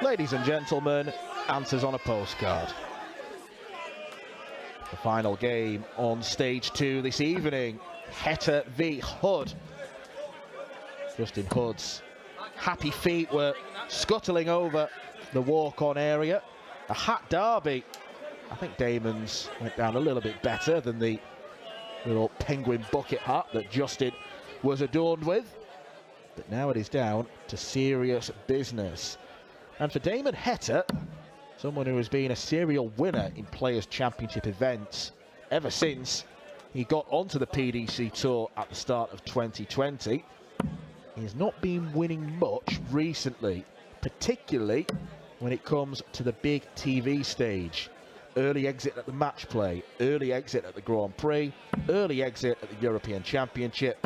Ladies and gentlemen, answers on a postcard. The final game on stage 2 this evening, Heta v Hood. Justin Hood's happy feet were scuttling over the walk-on area. A hat derby. I think Damon's went down a little bit better than the little penguin bucket hat that Justin was adorned with. But now it is down to serious business. And for Damon Heta, someone who has been a serial winner in Players' Championship events ever since he got onto the PDC Tour at the start of 2020, he has not been winning much recently, particularly when it comes to the big TV stage. Early exit at the match play, early exit at the Grand Prix, early exit at the European Championship,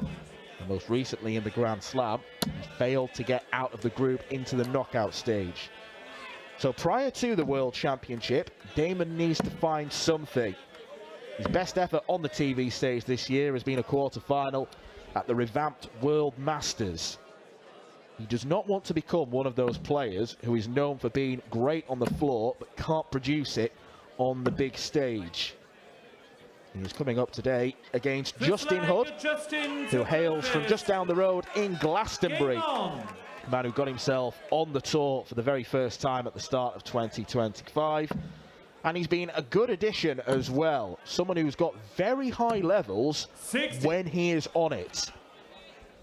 and most recently in the Grand Slam, he failed to get out of the group into the knockout stage. So prior to the World Championship, Damon needs to find something. His best effort on the TV stage this year has been a quarter-final at the revamped World Masters. He does not want to become one of those players who is known for being great on the floor but can't produce it on the big stage. He is coming up today against Justin Hood, who hails from just down the road in Glastonbury. A man who got himself on the tour for the very first time at the start of 2025. And he's been a good addition as well. Someone who's got very high levels 60 when he is on it.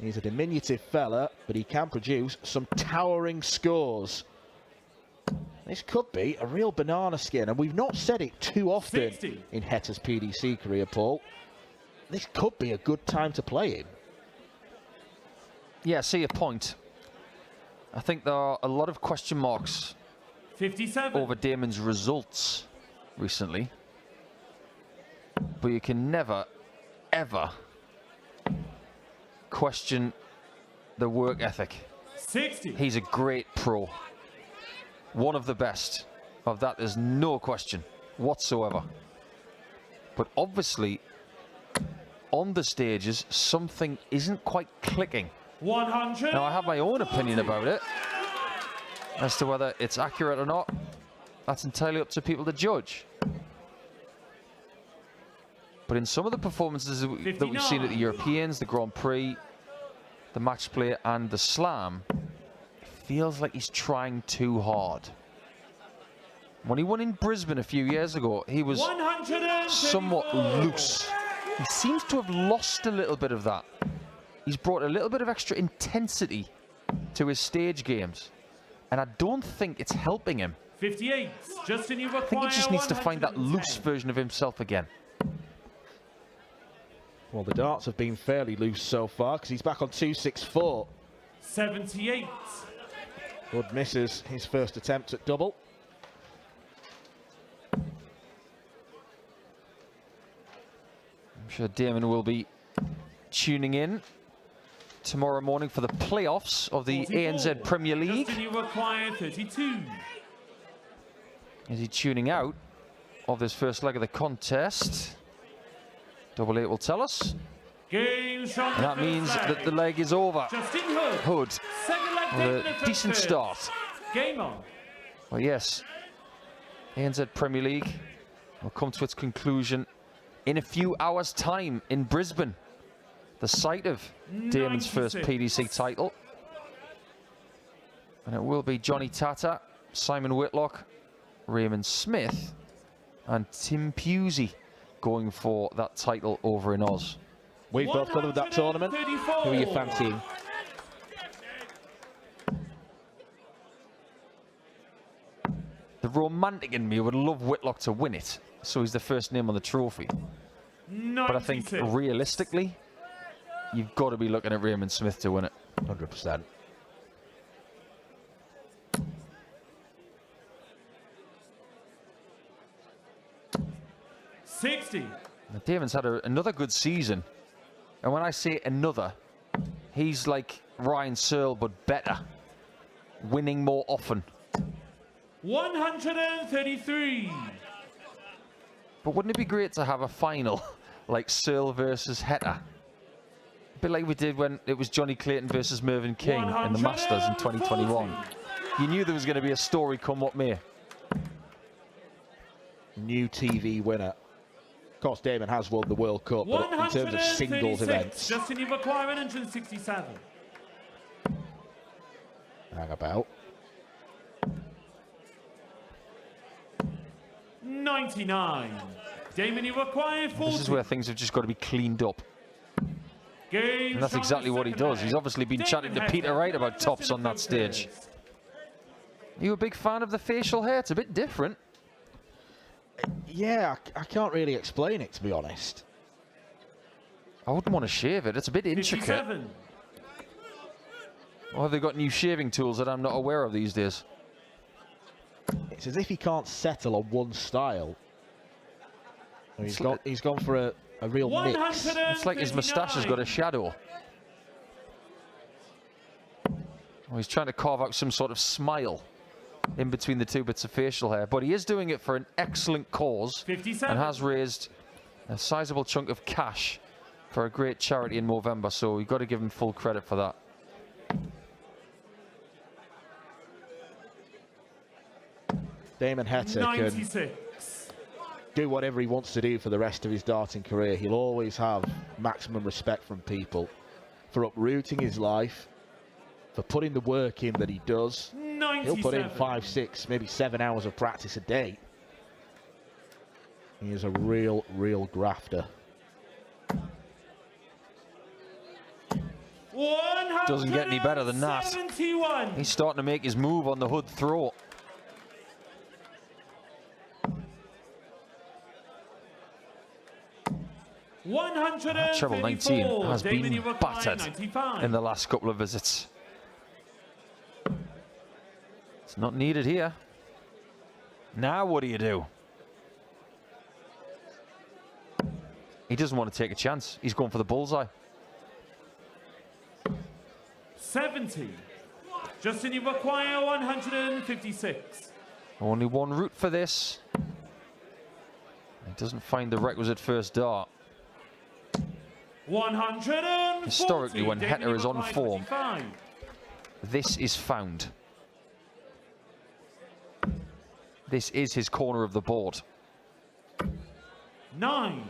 He's a diminutive fella, but he can produce some towering scores. This could be a real banana skin, and we've not said it too often 60 in Heta's PDC career, Paul. This could be a good time to play him. Yeah, I see your point. I think there are a lot of question marks 57 over Damon's results recently. But you can never, ever question the work ethic. 60. He's a great pro. One of the best. Of that, there's no question whatsoever. But obviously, on the stages, something isn't quite clicking. 100. Now, I have my own opinion about it. As to whether it's accurate or not, that's entirely up to people to judge. But in some of the performances that we've seen at the Europeans, the Grand Prix, the match play and the Slam, it feels like he's trying too hard. When he won in Brisbane a few years ago, he was somewhat loose. He seems to have lost a little bit of that. He's brought a little bit of extra intensity to his stage games. And I don't think it's helping him. 58. Justin, you require I think he just needs to find that loose version of himself again. Well, the darts have been fairly loose so far because he's back on 264. 78. Hood misses his first attempt at double. I'm sure Damon will be tuning in tomorrow morning for the playoffs of the 44. ANZ Premier League. Justin, you require 32. Is he tuning out of this first leg of the contest? Double 8 will tell us. Game shot. And that means that the leg is over. Justin Hood. Hood Second leg with taken a decent start. Game on. Well, yes, ANZ Premier League will come to its conclusion in a few hours' time in Brisbane, the site of Damon's first PDC title. And it will be Johnny Tata, Simon Whitlock, Raymond Smith and Tim Pusey going for that title over in Oz. We've both covered that tournament. Who are you fancying? The romantic in me would love Whitlock to win it, so he's the first name on the trophy. 96. But I think realistically, you've got to be looking at Raymond Smith to win it. 100%. Now, Damon's had another good season. And when I say another, he's like Ryan Searle, but better. Winning more often. 133. But wouldn't it be great to have a final like Searle versus Heta? A bit like we did when it was Johnny Clayton versus Mervyn King in the Masters in 2021. You knew there was going to be a story come what may. New TV winner. Of course, Damon has won the World Cup, but in terms of singles 136. events, Justin, you require 167. hang about. 99. Damon, you require 40. This is where things have just got to be cleaned up. Game And that's shot exactly the what he second does. leg. He's obviously been Damon chatting to Heta, Peter Wright about just tops in on the that stage. first. Are you a big fan of the facial hair? It's a bit different. Yeah, I can't really explain it, to be honest. I wouldn't want to shave it. It's a bit intricate. 57. Or have they got new shaving tools that I'm not aware of these days? It's as if he can't settle on one style. And he's gone for a real mix. It's like his moustache has got a shadow. Oh, he's trying to carve out some sort of smile in between the two bits of facial hair. But he is doing it for an excellent cause 57. and has raised a sizable chunk of cash for a great charity in November. So you've got to give him full credit for that. Damon Heta can 96. do whatever he wants to do for the rest of his darting career. He'll always have maximum respect from people for uprooting his life, for putting the work in that he does. 97. He'll put in 5, 6, maybe 7 hours of practice a day. He is a real grafter. Doesn't get any better than that. 171. He's starting to make his move on the hood throw. Treble 19 has been battered in the last couple of visits. It's not needed here. Now what do you do? He doesn't want to take a chance. He's going for the bullseye. 70. Justin, you require 156. Only one route for this. He doesn't find the requisite first dart. 140. Historically, when Damon, Heta you is on require form, 25. this is found. This is his corner of the board. 9.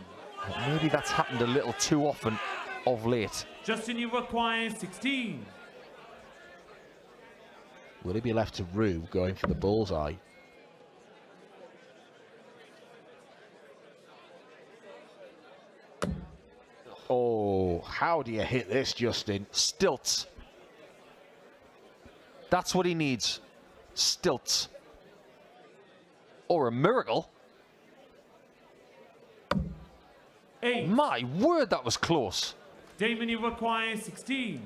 But maybe that's happened a little too often of late. Justin, you require 16. Will he be left to rue going for the bullseye? Oh, how do you hit this, Justin? Stilts. That's what he needs. Stilts. Or a miracle. 8. My word, that was close. Damon, you require 16.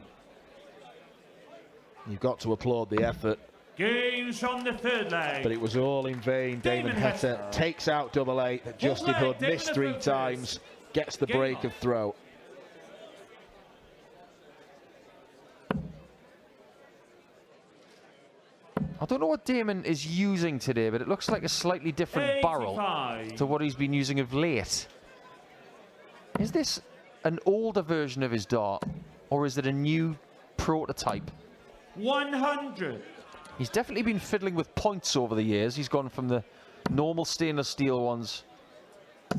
You've got to applaud the effort, Game shot the third leg. but it was all in vain. Damon Heta takes out double eight. Justin Hood missed 3 times, gets the break of throw. I don't know what Damon is using today, but it looks like a slightly different barrel 85. to what he's been using of late. Is this an older version of his dart, or is it a new prototype? 100. He's definitely been fiddling with points over the years. He's gone from the normal stainless steel ones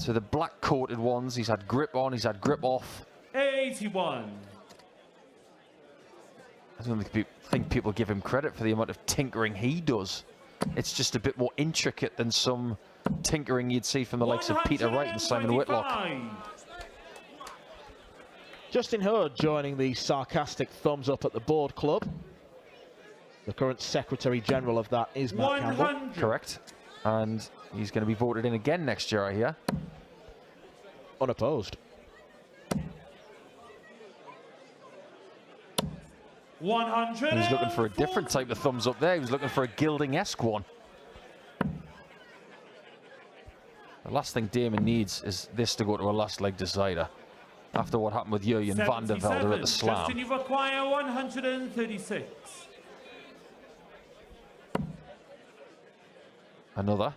to the black coated ones. He's had grip on, he's had grip off. 81. I don't think people give him credit for the amount of tinkering he does. It's just a bit more intricate than some tinkering you'd see from the likes of Peter Wright and Simon Whitlock. 125. Justin Hood joining the sarcastic thumbs up at the board club. The current Secretary General of that is Matt Campbell. 100. Correct. And he's going to be voted in again next year, I hear. Unopposed. 100. He's looking for a different type of thumbs up there. He was looking for a gilding-esque one. The last thing Damon needs is this to go to a last leg decider. After what happened with Jurjen van der Velde at the slam. Justin, you require 136. Another.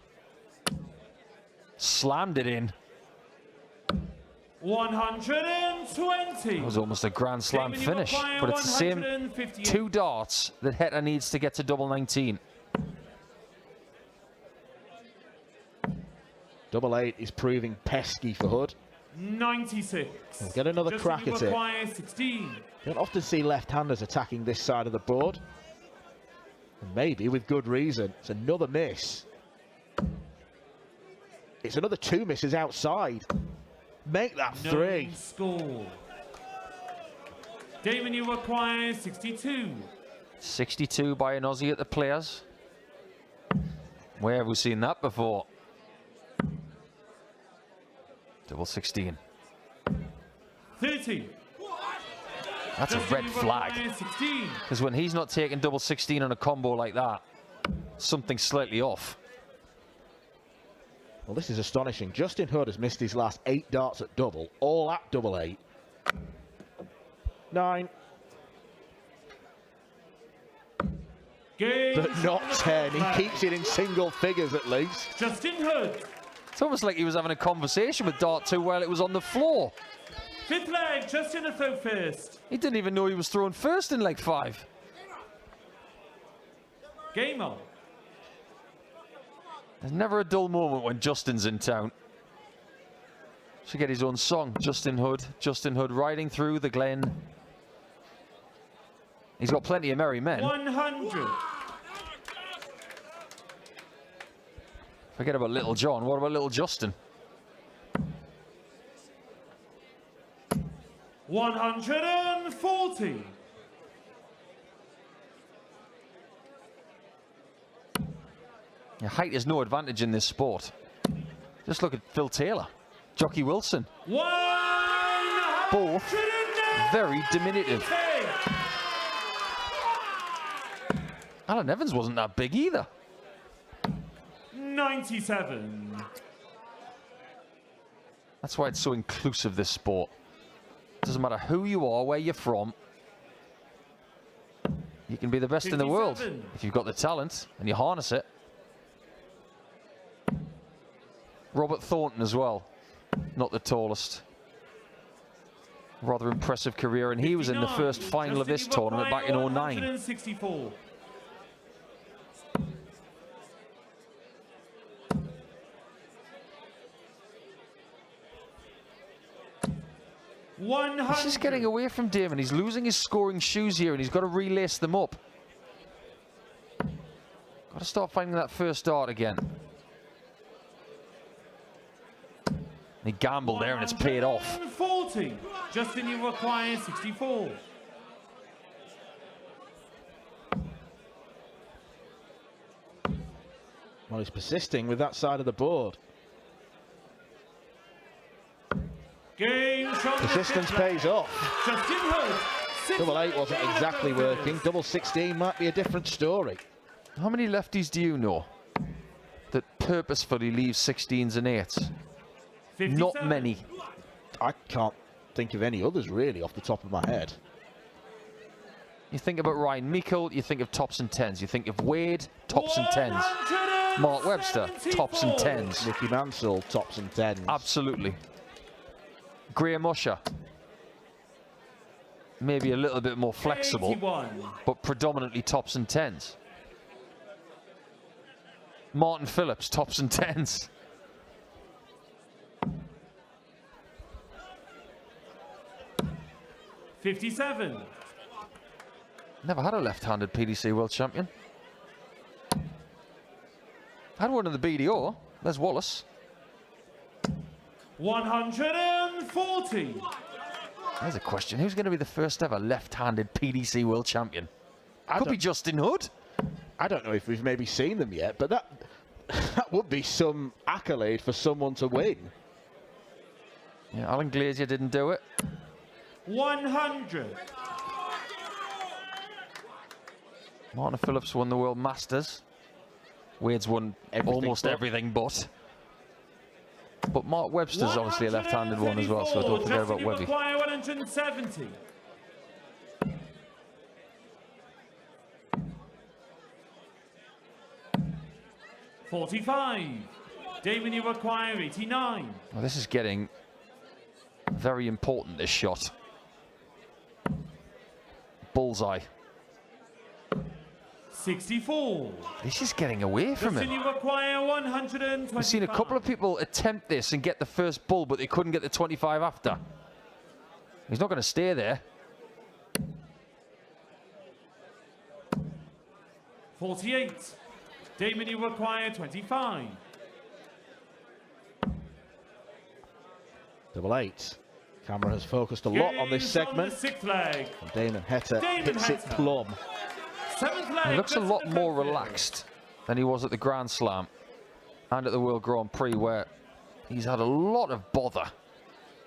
Slammed it in. 170. 120. It was almost a Grand Slam Damon, you finish, require but it's the same 158. 2 darts that Heta needs to get to double 19. Double 8 is proving pesky for Hood. 96. We'll get another Justin, crack you at it. require 16. Don't often see left-handers attacking this side of the board. And maybe with good reason. It's another miss. It's another 2 misses outside. Make that 3. No score. Damon, you require 62. 62 by an Aussie at the Players. Where have we seen that before? Double 16. 30. That's Justin, a red you flag. require 16. Because when he's not taking double 16 on a combo like that, something's slightly off. Well, this is astonishing. Justin Hood has missed his last 8 darts at double, all at double 8. 9. Game But not 10. He keeps it in single figures at least. Justin Hood. It's almost like he was having a conversation with Dart 2 while it was on the floor. 5th leg, Justin to throw first. He didn't even know he was throwing first in leg 5. Game on. There's never a dull moment when Justin's in town. Should get his own song, Justin Hood. Justin Hood riding through the Glen. He's got plenty of merry men. 100. Forget about Little John. What about Little Justin? 140. Yeah, height is no advantage in this sport. Just look at Phil Taylor, Jockey Wilson. Both very diminutive. Alan Evans wasn't that big either. 97. That's why it's so inclusive, this sport. Doesn't matter who you are, where you're from. You can be the best in the world 57. if you've got the talent and you harness it. Robert Thornton as well, not the tallest. Rather impressive career, and he was in the first final of this tournament back in 09. 164. He's just getting away from Damon. He's losing his scoring shoes here, and he's got to relace them up. Got to start finding that first dart again. He gambled there, and it's paid off. 40. Justin, you require 64. Well, he's persisting with that side of the board. Game shot. Persistence pays off. Justin Hood. Double 8 wasn't exactly working. Double 16 might be a different story. How many lefties do you know that purposefully leave 16s and 8s? 57. Not many. I can't think of any others really off the top of my head. You think about Ryan Meikle, you think of tops and 10s. You think of Wade, tops and 10s. Mark Webster, tops and 10s. Nicky Mansell, tops and 10s. Absolutely. Graham Usher, maybe a little bit more flexible, 81. but predominantly tops and 10s. Martin Phillips, tops and 10s. '57. Never had a left-handed PDC World Champion. Had one in the BDO, Les Wallace. 140. There's a question. Who's going to be the first ever left-handed PDC World Champion? Could be Justin Hood. I don't know if we've maybe seen them yet, but that would be some accolade for someone to win. Yeah, Alan Glazier didn't do it. 100. Martin Phillips won the World Masters. Wade's won almost everything but. But Mark Webster's obviously a left-handed one as well, so don't forget about Webby. 170. '45. Damon, you require 89. Well, this is getting Very important, this shot. Bullseye. 64. This is getting away from him. You require 125. We've seen a couple of people attempt this and get the first bull, but they couldn't get the 25 after. He's not going to stay there. 48. Damon, you require 25. Double 8. Camera has focused a lot on this segment. Leg. And Damon Heta hits it plumb. He looks a lot more relaxed than he was at the Grand Slam and at the World Grand Prix, where he's had a lot of bother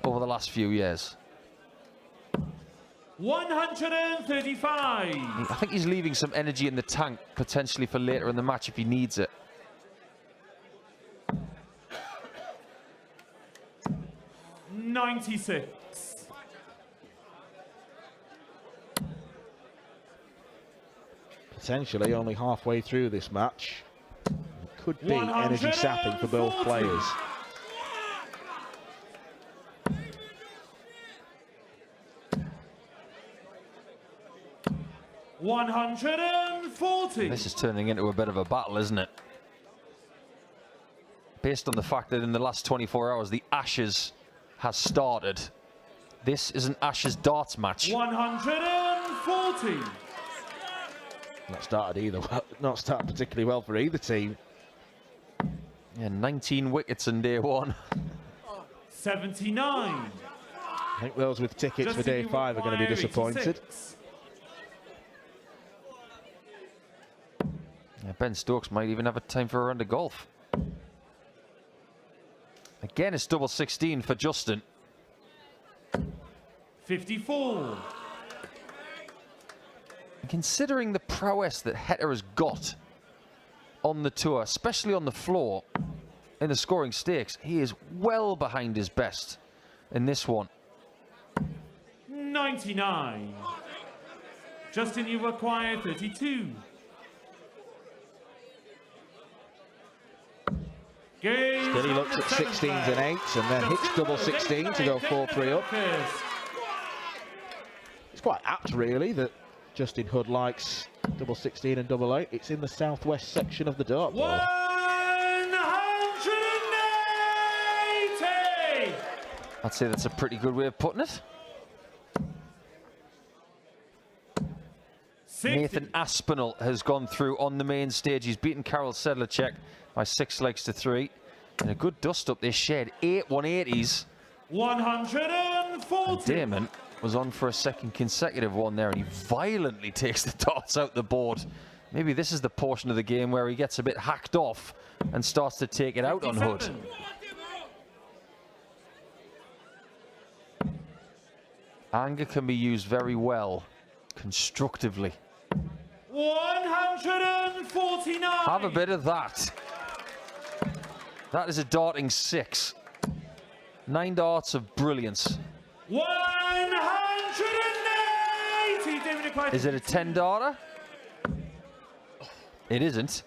over the last few years. 135. I think he's leaving some energy in the tank, potentially for later in the match if he needs it. $96. Potentially only halfway through this match. It could be energy sapping for both players. $140. This is turning into a bit of a battle, isn't it? Based on the fact that in the last 24 hours the Ashes has started. This is an Ashes darts match. 140. Not started particularly well for either team. Yeah, 19 wickets in day one. 79. I think those with tickets for day 5 are going to be disappointed. 86. Yeah, Ben Stokes might even have a time for a round of golf. Again, it's double 16 for Justin. 54. Considering the prowess that Heta has got on the tour, especially on the floor in the scoring stakes, he is well behind his best in this one. 99. Justin, you require 32. Still he looks at 16s and 8s and then hits double 16 to go 4-3 up. It's quite apt really that Justin Hood likes double 16 and double 8. It's in the southwest section of the dartboard. 180. I'd say that's a pretty good way of putting it. 60. Nathan Aspinall has gone through on the main stage. He's beaten Karol Sedlacek by 6 legs to 3. And a good dust-up they shared. 8 180s. 140. And Damon was on for a second consecutive one there, and he violently takes the darts out the board. Maybe this is the portion of the game where he gets a bit hacked off and starts to take it out on Hood. Anger can be used very well, constructively. 149. Have a bit of that. That is a darting 6. 9 darts of brilliance. 180. Is it a 10 darter? It isn't.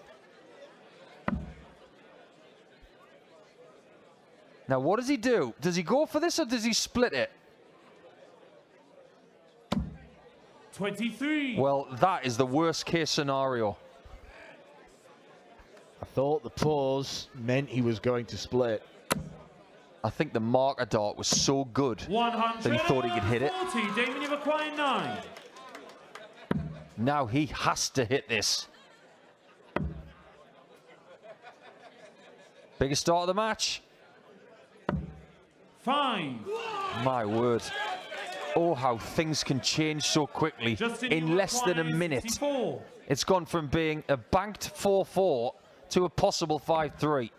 Now what does he do? Does he go for this or does he split it? 23. Well, that is the worst case scenario. I thought the pause meant he was going to split. I think the marker dart was so good that he thought he could hit it. Damon, you require 9. Now he has to hit this. Biggest start of the match. 5. My word. Oh, how things can change so quickly in less than a minute. 64. It's gone from being a banked 4-4 to a possible 5-3.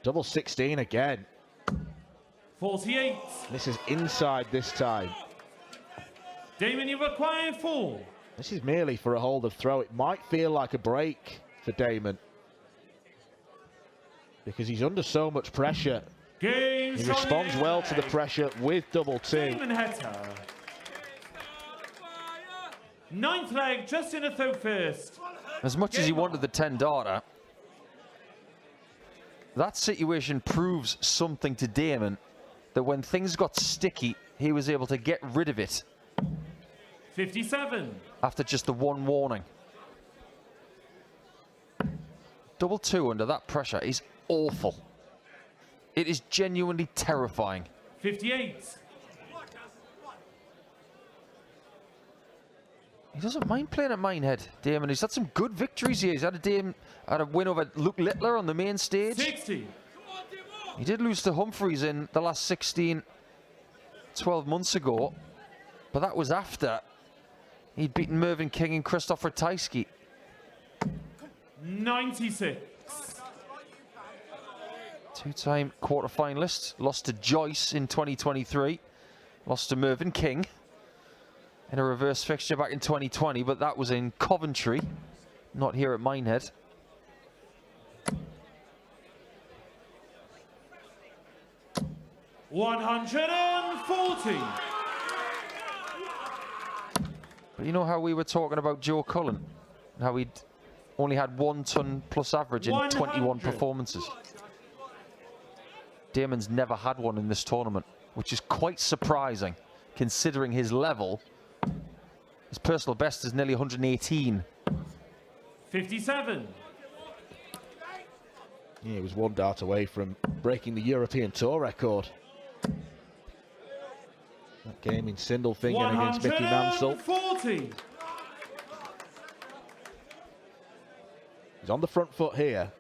Double 16 again. 48. This is inside this time. Damon, you require 4. This is merely for a hold of throw. It might feel like a break for Damon, because he's under so much pressure. Game He responds well to the pressure with double 2. Damon Heta. 9th leg, just in a throw first. As much as he wanted the 10 darter, that situation proves something to Damon, that when things got sticky, he was able to get rid of it. 57. After just the one warning. 2-2 under that pressure is awful. It is genuinely terrifying. 58. He doesn't mind playing at Minehead, Damon. He's had some good victories here. He's had a win over Luke Littler on the main stage. 60. He did lose to Humphreys in the last 12 months ago, but that was after he'd beaten Mervyn King and Krzysztof Ratajski. 96. Two-time quarter-finalist, lost to Joyce in 2023, lost to Mervyn King in a reverse fixture back in 2020, but that was in Coventry, not here at Minehead. $140. But you know how we were talking about Joe Cullen, how he'd only had 1 ton plus average in 21 performances. Damon's never had one in this tournament, which is quite surprising considering his level. His personal best is nearly 118. 57. Yeah, he was 1 dart away from breaking the European Tour record. That game in Sindelfingen against Mickey Mansell. 140. He's on the front foot here.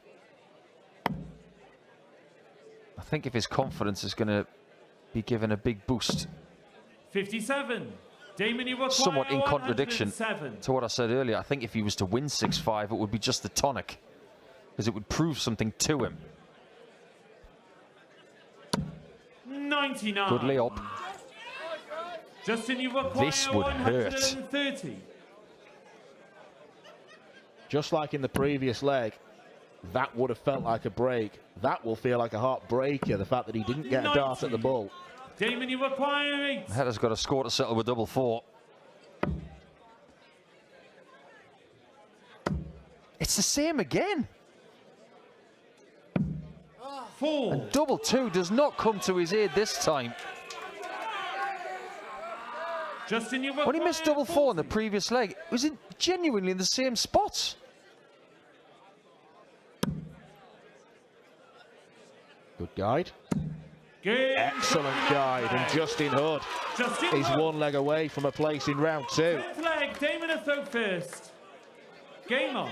I think if his confidence is going to be given a big boost. 57. Damon, you require Somewhat in contradiction 107. to what I said earlier. I think if he was to win 6-5, it would be just the tonic, because it would prove something to him. 99. Good layup. Justin, you require This would hurt. 130. Just like in the previous leg, that would have felt like a break. That will feel like a heartbreaker, the fact that he didn't get a dart at the ball. Damon, you require 8. Heta's got a score to settle with 4-4. It's the same again. 4. And 2-2 does not come to his aid this time. Justin, you When he missed 4-4 in the previous leg, it was genuinely in the same spots. Good guide. Game Excellent guide. And Justin Hood is 1 leg away from a place in round 2. 10th leg, Damon a throw first. Game on.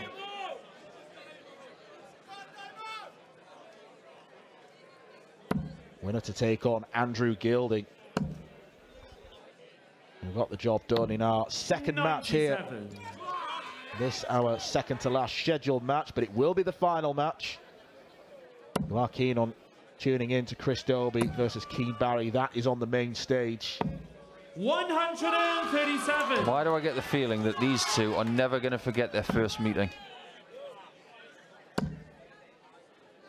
Winner to take on Andrew Gilding. We've got the job done in our second match here. 97. This our second to last scheduled match, but it will be the final match. You are keen on tuning in to Chris Dobie versus Keane Barry. That is on the main stage. 137. Why do I get the feeling that these two are never going to forget their first meeting?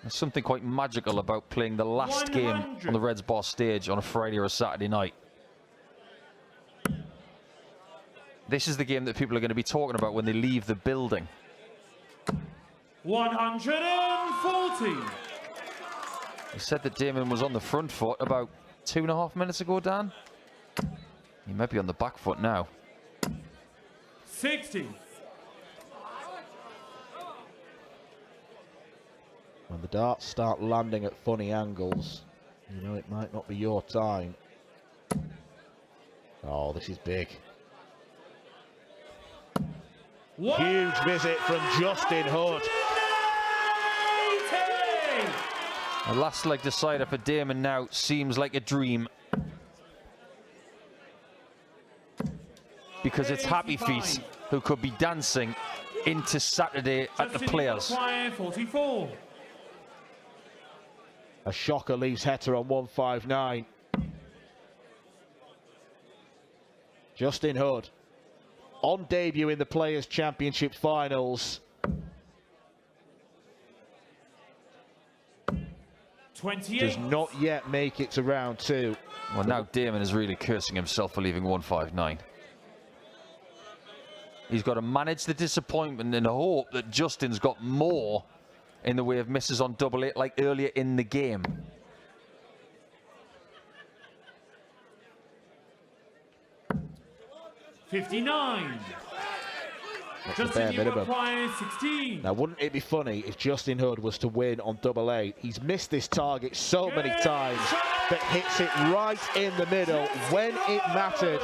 There's something quite magical about playing the last game on the Reds Bar stage on a Friday or a Saturday night. This is the game that people are going to be talking about when they leave the building. 140. You said that Damon was on the front foot about 2.5 minutes ago, Dan. He might be on the back foot now. 60. When the darts start landing at funny angles, you know it might not be your time. Oh, this is big. Huge visit from Justin Hood. The last leg decider for Damon now seems like a dream. Because it's Happy Feet who could be dancing into Saturday at the Players. 44. A shocker leaves Heta on 159. Justin Hood on debut in the Players' Championship finals. 28. Does not yet make it to round 2. Well, now Damon is really cursing himself for leaving 159. He's got to manage the disappointment and hope that Justin's got more in the way of misses on double 8 like earlier in the game. $59. Justin, you require 16. Now, wouldn't it be funny if Justin Hood was to win on double 8? He's missed this target so many times, but hits it right in the middle when it mattered.